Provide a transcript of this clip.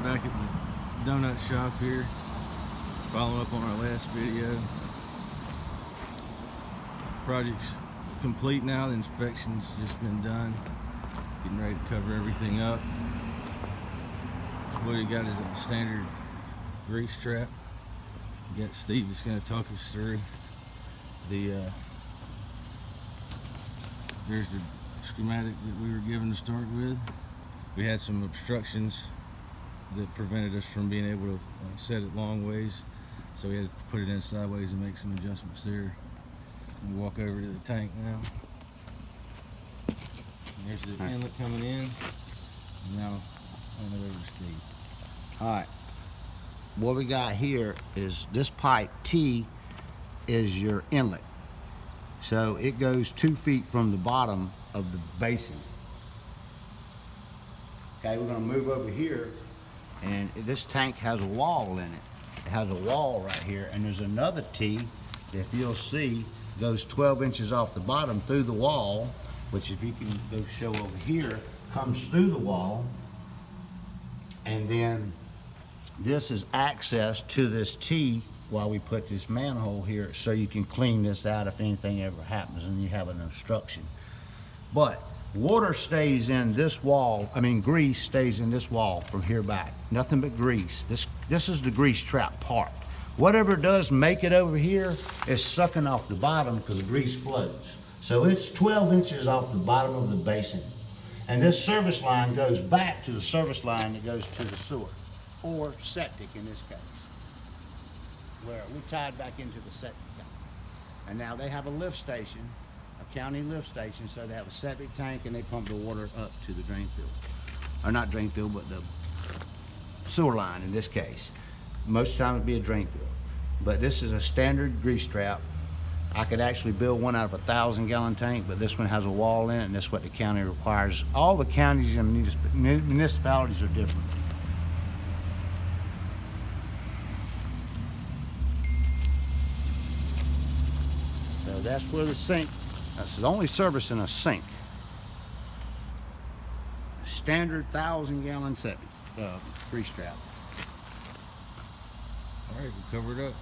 back at the donut shop here, following up on our last video. Project's complete now. The inspection's just been done. Getting ready to cover everything up. What we got is a standard grease trap. We got Steve that's going to talk us through the there's the schematic that we were given to start with. We had some obstructions that prevented us from being able to set it long ways, so we had to put it in sideways and make some adjustments there. We'll walk over to the tank now. And there's the inlet coming in. And now I'll hand it over to Steve. All right. What we got here is this pipe T is your inlet. So it goes 2 feet from the bottom of the basin. Okay, we're gonna move over here, and this tank has a wall in it. It has a wall right here, and there's another T, if you'll see, goes 12 inches off the bottom through the wall, which if you can go show over here, comes through the wall, and then this is access to this T while we put this manhole here, so you can clean this out if anything ever happens and you have an obstruction. But water stays in this wall, grease stays in this wall from here back. Nothing but grease. This is the grease trap part. Whatever does make it over here is sucking off the bottom because the grease floats. So it's 12 inches off the bottom of the basin. And this service line goes back to the service line that goes to the sewer, or septic in this case, where we tied back into the septic tank. And now they have a lift station, a county lift station, so they have a septic tank and they pump the water up to the drain field. Or not drain field, but the sewer line in this case. Most of the time it'd be a drain field. But this is a standard grease trap. I could actually build one out of a 1,000-gallon tank, but this one has a wall in it, and that's what the county requires. All the counties and municipalities are different. So that's where the sink, that's the only service in a sink. Standard 1,000-gallon septic grease trap. All right, we'll cover it up.